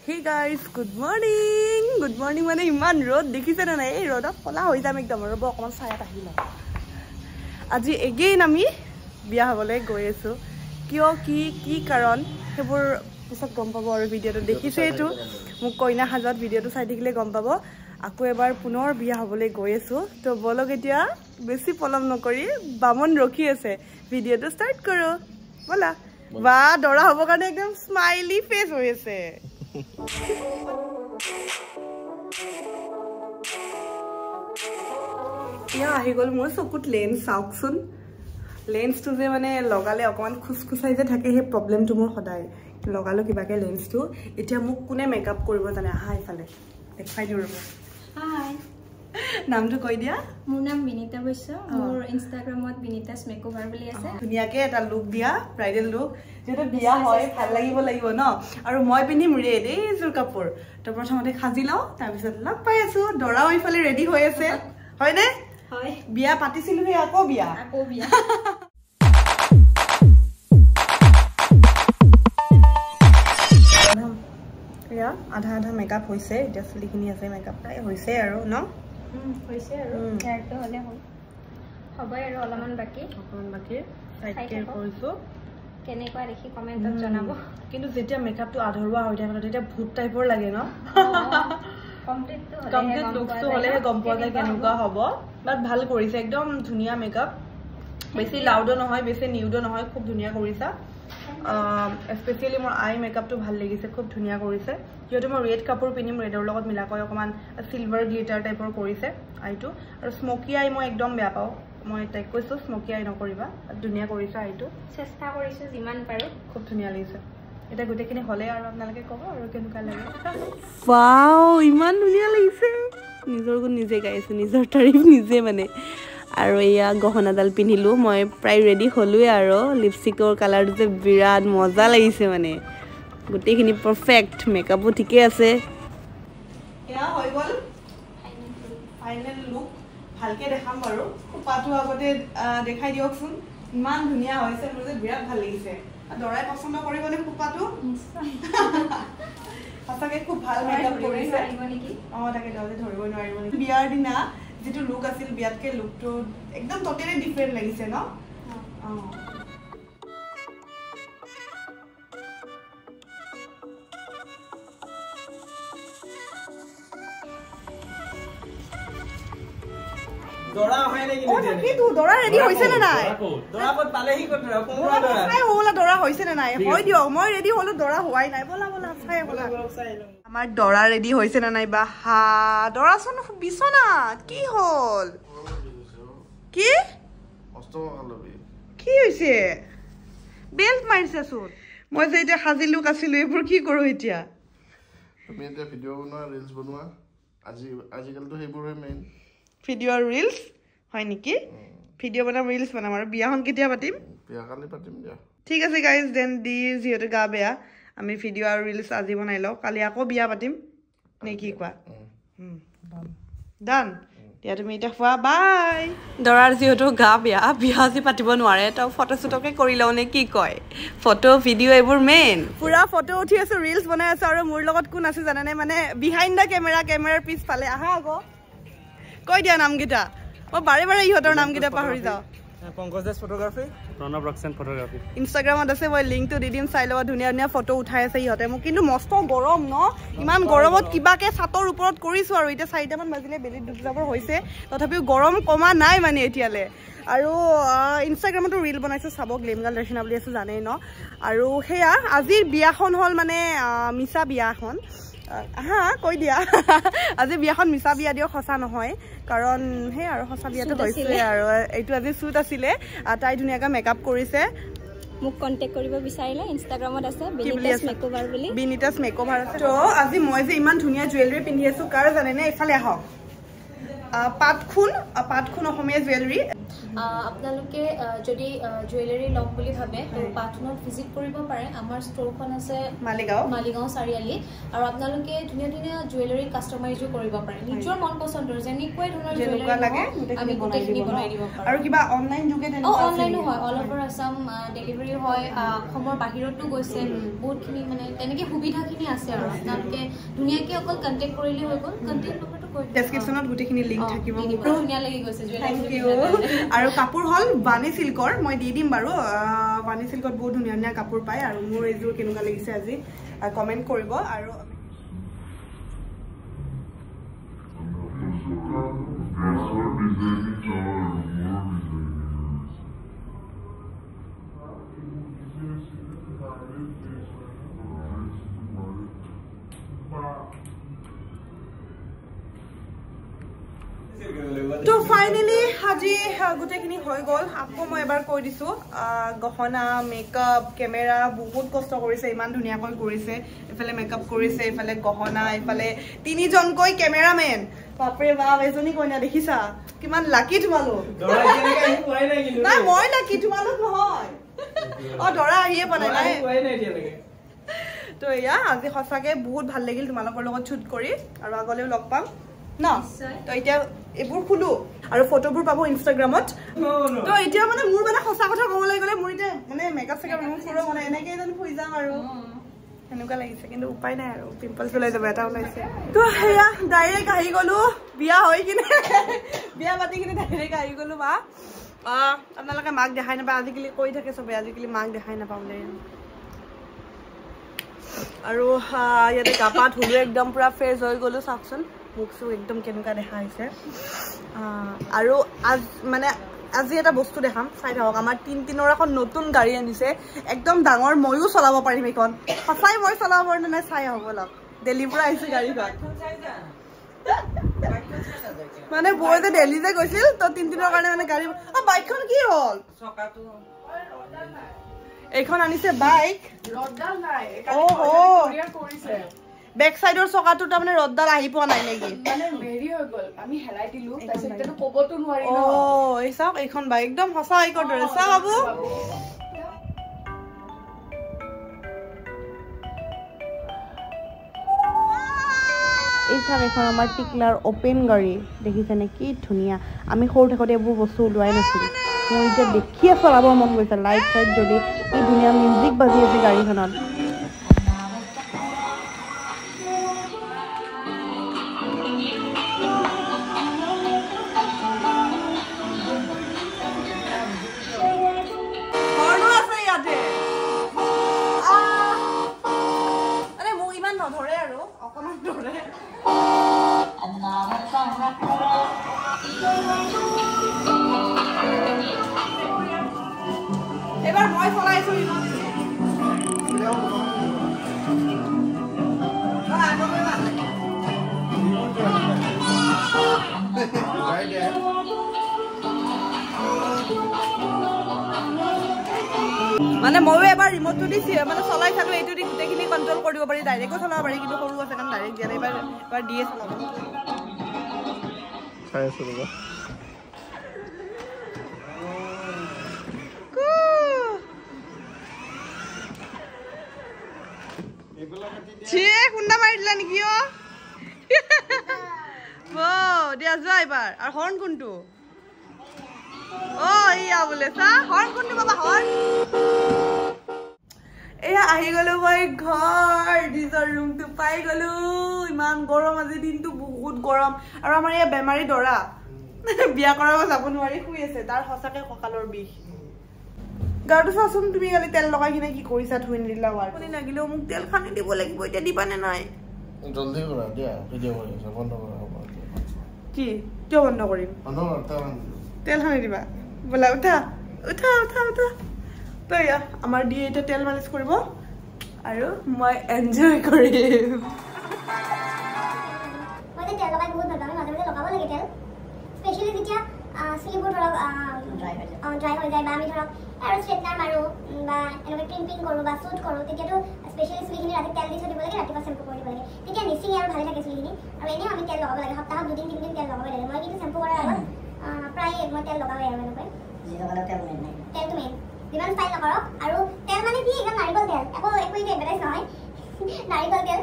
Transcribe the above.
Hey guys, good morning. Good morning মানে ইমান ৰদ দেখিছে না এই ৰদত কলা হৈ যাম একদম ৰব অকমান ছায়াত আহিল আজি এগেইন আমি বিয়া হবলৈ গৈ আছো কিয় কি কাৰণ হেবোৰ পিছত গম পাব আৰু ভিডিওটো দেখিছে এটো মোক কইনা হাজত ভিডিওটো চাই দেখিলে গম পাব আকৌ এবাৰ পুনৰ বিয়া হবলৈ গৈ আছো তো বলক এতিয়া বেছি পলম নকৰি বামন ৰখি আছে ভিডিওটো ষ্টাৰ্ট কৰো বলা বা দৰা হ'ব কাৰণে একদম স্মাইলি ফেস হৈ আছে ইয়া আহি গল মোৰ চকুত লেন্স চাওকচোন লেন্সটো যে মানে লগালে অকমান খুসখুসাই যে থাকে হে প্ৰবলেমটো মোৰ সদায় লগালো কিবাকে লেন্সটো এতিয়া মোক কোনে মেকআপ কৰিব জানে আহা ইফালে দেখাই দিও ৰব হাই নামটো কৈ দিয়া মোৰ নাম বিনিতা বৈশ্য মোৰ ইনষ্টাগ্ৰামত বিনিতাস মেকওভাৰ বুলি আছে ধুনিয়াকে এটা লুক দিয়া ব্ৰাইডাল লুক যেটো বিয়া হয় ভাল লাগিব ন আৰু মই পিন্ধিম ৰেড এই জোৰ কাপোৰ তো প্ৰথমতে খাজি লও তাৰ পিছত লগ পাই আছো দৰাও ইফালে ৰেডি হৈ আছে হয় নে হয় বিয়া পাতিছিলো হে আকৌ বিয়া ইয়া আধা মেকআপ হৈছে এতিয়া চুলিখিনি আছে মেকআপ প্ৰায় হৈছে আৰু ন হৈছে আৰু হেয়াৰটো হলে হবই আৰু অলপমান বাকি সাইড কেয়াৰ কৰিছো কেনেকুৱা দেখি কমেন্টত জনাব কিন্তু যেতিয়া মেকআপটো আধৰুৱা হৈ থাকে তেতিয়া ভূত টাইপৰ লাগে ন কমপ্লিট লুকটো হলে গম পোৱা যায় কেনেকুৱা হ'ব বাট ভাল কৰিছে একদম ধুনিয়া মেকআপ বেছি লাউডো নহয় বেছি নিউডো নহয় খুব ধুনিয়া কৰিছা স্পেশালি মোৰ আই মেকআপটো ভাল লাগিছে খুব ধুনিয়া কৰিছে যেটো মই ৰেড কাপোৰ পিনিম ৰেডৰ লগত মিলাকৈ অকমান সিলভাৰ গ্লিটাৰ টাইপৰ কৰিছে আইটো আৰু স্মোকি আই মই একদম বেয়া পাও মই তাইক কৈছো স্মোকি আই নকৰিবা ধুনিয়া কৰিছে আইটো চেষ্টা কৰিছো যিমান পাৰো খুব ধুনিয়া লাগিছে এটা গুটেখিনি হলে আৰু আপোনালোকে কব আৰু কেনেকুৱা লাগে ওয়াও ইমান ধুনিয়া লাগিছে নিজৰ গুণ নিজে গাইছো নিজৰ তাৰিফ নিজে মানে আৰু ইয়া গহনাডাল পিন্ধিলো মই প্ৰায় ৰেডি হলোৱে আৰু লিপষ্টিকৰ কালাৰটো যে বিৰাট মজা লাগিছে মানে গুটেখিনি পারফেক্ট মেকআপও ঠিকে আছে ইয়া হৈ গল ফাইনাল লুক ভালকে দেখাম বাৰু পাটো আগতে দেখাই দিয়কচোন ইমান ধুনিয়া হৈছে মোৰ যে বিৰাট ভাল লাগিছে দৰাই পছন্দ কৰিবনে কুপাটো সঁচাকে খুব ভাল মেকআপ কৰিছে তাকে দৰাই ধৰিব নোৱাৰিব নেকি বিয়াৰ দিনা যেটো লুক আছিল বিয়াতকে লুকটো একদম টোটালি ডিফাৰেন্ট লাগিছে ন দৰা হয় নেকি কি তু দৰা ৰেডি হৈছে না নাই দৰা কত পালেহি কত কোনৰা দৰা চাই হোলা দৰা হৈছে না নাই হয় দিও মই ৰেডি হলো দৰা হোৱাই নাই বলা চাই হোলা আমাৰ দৰা ৰেডি হৈছে না নাই বা হা দৰা চোন বিছনা কি হল কি অষ্টমকালবি কি হৈছে বেল্ট মাৰিছে চোন মই যে এতিয়া হাজিলু কাছিলো এইবোৰ কি কৰো এতিয়া তুমি এটা ভিডিও বনোৱা ৰিলস বনোৱা আজিকালটো হেইবোৰ মেইন ভিডিও আৰু ৰিলস হয় নেকি ভিডিও বনাম ৰিলস বনাম আৰু বিয়াখন কেতিয়া পাতিম বিয়া কালি পাতিম দিয়া ঠিক আছে গাইজ দেন দি যিহেতু গা বেয়া আমি ভিডিও আৰু ৰিলস আজি বনাই লও কালি আকৌ বিয়া পাতিম নে কি কোৱা ডান দিয়া তুমি এটা খোৱা বাই দৰাৰ যিহেতু গা বেয়া বিয়া আজি পাতিব নোৱাৰে তো ফটো শুটকে কৰি লও নে কি কয় ফটো ভিডিও এইবোৰ মেইন পুৰা ফটো উঠি আছো ৰিলস বনাই আছো আৰু মোৰ লগত কোন আছে জানানে মানে বিহাইণ্ড দা কেমেৰাৰ পিছফালে আহা আকৌ কৈ দিয়া নামগিটা মই বাৰে ইহঁতৰ নামগিটা পাহৰি যাও পংকজদাস ফটোগ্ৰাফি প্ৰণৱ ৰক্সেন ফটোগ্ৰাফি ইনষ্টাগ্ৰামত আছে মই লিংকটো দি দিম চাই লবা ধুনিয়া ফটো উঠাই আছে ইহঁতে মোক কিন্তু মস্ত গৰম ন ইমান গৰমত কিবাকে ছাতৰ ওপৰত কৰিছো আৰু এতিয়া 4টা মান বাজিলে বেলি ডুব যাবৰ হৈছে তথাপিও গৰম কমা নাই মানে এতিয়ালে আৰু ইনষ্টাগ্ৰামতো ৰিল বনাইছো চাব গ্লেমগাল দৰ্শনা বুলি আছে জানেই ন আৰু হেয়া আজিৰ বিয়াখন হল মানে মিছা বিয়াখন হা কৈ দিয়া আজি বিয়াখন মিছা বিয়া দিও খসা নহয় কাৰণ হে আৰু খসা বিয়াটো হৈছে আৰু এইটো আজি শুট আছিলে তাই ধুনিয়াকৈ মেকআপ কৰিছে মোক কন্টাক্ট কৰিব বিচাৰিলে ইনষ্টাগ্ৰামত আছে বিনিতাস মেকওভাৰ বুলি বিনিতাস মেকওভাৰ আছে তো আজি মই যে ইমান ধুনিয়া জুৱেলাৰী পিন্ধি আছো কাৰ জানে নে ইফালে আহক পাতখুন অসমীয়া জুৱেলাৰী আপোনালোকে যদি জুৱেলাৰী ল'ম বুলি ভাবে তো পাথনত ভিজিট কৰিব পাৰে আমাৰ ষ্ট'ৰখন আছে মালিগাঁও চাৰিআলি আৰু আপোনালোকে ধুনীয়া ধুনীয়া জুৱেলাৰী কাষ্টমাইজো কৰিব পাৰে নিজৰ মন পছন্দৰ যেনেকৈ ধৰণৰ জুৱেলাৰী লাগে আমি গোটেইখিনি বনাই দিব পাৰোঁ আৰু কিবা অনলাইন যোগে তেনেকুৱা অনলাইনো হয় অল অভাৰ আসাম ডেলিভাৰী হয় অসমৰ বাহিৰতো গৈছে বহুতখিনি মানে তেনেকৈ সুবিধাখিনি আছে আৰু আপোনালোকে ধুনীয়াকৈ অকল কণ্টেক্ট কৰিলে হৈ গ'ল কণ্টেক্ট নম্বৰটো ডেছক্ৰিপশ্যনত গোটেইখিনি লিংক থাকিব ধুনীয়া লাগি গৈছে আৰু কাপোৰ হ'ল বানি চিল্কৰ মই দি দিম বাৰু বানি চিল্কত বহুত ধুনীয়া ধুনীয়া কাপোৰ পায় আৰু মোৰ এইযোৰ কেনেকুৱা লাগিছে আজি কমেণ্ট কৰিব আৰু তো ফাইনেলি আজি গোটেইখিনি হৈ গ'ল আকৌ মই এবাৰ কৈ দিছোঁ গহনা মেকআপ কেমেৰা বহুত কষ্ট কৰিছে ইমান ধুনীয়াকৈ কৰিছে এইফালে মেকআপ কৰিছে এইফালে গহনা এইফালে তিনিজনকৈ কেমেৰামেন বাপৰে বাপ এজনী কইনা দেখিছা কিমান লাকি তোমালোক নাই মই লাকি তোমালোক নহয় দৰা আহিয়ে পোৱা নাই তো এয়া আজি সঁচাকৈ বহুত ভাল লাগিল তোমালোকৰ লগত শ্বুট কৰি আৰু আগলৈও লগ পাম ন তো এতিয়া এইবোৰ খুলো আৰু ফটোবোৰ পাব ইনষ্টাগ্ৰামত তো এতিয়া মানে মোৰ মানে সঁচা কথা ক'বলৈ গ'লে মোৰ এতিয়া মানে মেকআপ চেকআপ ৰুম ফুৰো মানে এনেকৈ যেন শুই যাম আৰু সেনেকুৱা লাগিছে কিন্তু উপায় নাই আৰু পিম্পলছ ওলাই যাব এটা ওলাইছে তো সেয়া ডাইৰেক্ট আহি গ'লো বিয়া হৈ কিনে বিয়া পাতি কিনে ডাইৰেক্ট আহি গ'লো বা আপোনালোকে মাক দেখাই নাপায় আজিকালি কৈ থাকে চবে আজিকালি মাক দেখাই নাপাওঁ দেই আৰু ইয়াতে গা পা ধুলো একদম পুৰা ফ্ৰেছ হৈ গ'লো চাওকচোন মুখ চুখ একদম কেনেকুৱা দেখা হৈছে আৰু মানে আজি এটা বস্তু দেখাম চাই থাকক আমাৰ তিনৰ এখন নতুন গাড়ী আনিছে একদম ডাঙৰ ময়ো চলাব পাৰিম এইখন সঁচাই মই চলাব পাৰিম নাই চাই হ'ব অলপ দিল্লীৰ পৰা আহিছে গাড়ীখন মানে বৌ যে দিল্লী যে গৈছিল তো তিনৰ কাৰণে মানে গাড়ী বাইকখন কি হ'ল এইখন আনিছে বাইক বেক সাইডৰ চকাটো তাৰমানে ৰডডাল আহি পোৱা নাই নেকি মানে মেৰি হৈ গ'ল আমি হেলাই দিলো তাৰপিছত ক'বতো নোৱাৰি ন এই চাওক এইখন বাইক একদম সঁচা বাইকৰ দৰে চা বাবু এই চাওক এখন আমাৰ টিকলাৰ অপেন গাড়ী দেখিছেনে কি ধুনীয়া আমি সৰু থাকোঁতে এইবোৰ বস্তু ওলোৱাই নাছিলোঁ মোৰ এতিয়া দেখিয়ে চলাব মন গৈছে লাইট চাইট যদি কি ধুনীয়া মিউজিক বাজি আছে গাড়ীখনত এবার মই চলাইছো মানে ময়ো এবাৰ ৰিমোটটো দিছি মানে চলাই থাকো এইটো দি গোটেইখিনি কন্ট্ৰল কৰিব পাৰি ডাইৰেক্টও চলাব পাৰি কিন্তু সৰু আছে কাৰণ ডাইৰেক্ট দিয়া নাই এবাৰ দিয়ে চলাব চাই আছো ৰবা চিয়ে কুণ্ডা মাৰি দিলা নেকি দিয়া যোৱা এবাৰ আৰু হৰ্ণ কোনটো ইয়া বোলে চা হৰ্ণ কোনটো বাবা হৰ্ণ এয়া আহি গ'লো মই ঘৰ নিজৰ ৰুমটো পাই গ'লো ইমান গৰম আজি দিনটো বহুত গৰম আৰু আমাৰ এয়া বেমাৰী দৰা বিয়া কৰাব যাব নোৱাৰি শুই আছে তাৰ সঁচাকে কঁকালৰ বিষ গাটো চাচোন তুমি কালি তেল লগাই কিনে কি কৰিছা ধুই নিদিলা আপুনি লাগিলেও মোক তেল খানি দিব লাগিব এতিয়া দিবানে নাই জলদি কৰা দিয়া ভিডিঅ' কৰি আছো বন্ধ কৰা হ'ব কি কিয় বন্ধ কৰিম তেল খানি দিবা বোলা উঠা উঠা উঠা উঠা তো এয়া আমাৰ দিয়ে এতিয়া তেল মালিচ কৰিব আৰু মই এনজয় কৰিম মই তেল লগাই বহুত ভাল পাওঁ মাজে মাজে লগাব লাগে তেল স্পেশালি যেতিয়া স্লিপবোৰ ধৰক ড্ৰাই হৈ যায় বা আমি ধৰক আৰু ষ্ট্ৰেটনাৰ মাৰোঁ বা এনেকৈ ক্লিম্পিং কৰোঁ বা শ্বুট কৰোঁ তেতিয়াতো স্পেচিয়েলি চুলিখিনি ৰাতি তেল দি থৈ দিব লাগে ৰাতিপুৱা চেম্পু কৰিব লাগে তেতিয়া নিচিঙি আৰু ভালে থাকে চুলিখিনি আৰু এনেও আমি তেল লগাব লাগে সপ্তাহত 2-3 দিন তেল লগাব লাগে মই কিন্তু চেম্পু কৰাৰ আগত প্ৰায় মই তেল লগাওৱে আৰু এনেকৈ তেলটো মেইন যিমান ষ্টাইল নকৰক আৰু তেল মানে কি একদম নাৰিকল তেল একো এডভাৰটাইজ নহয় নাৰিকল তেল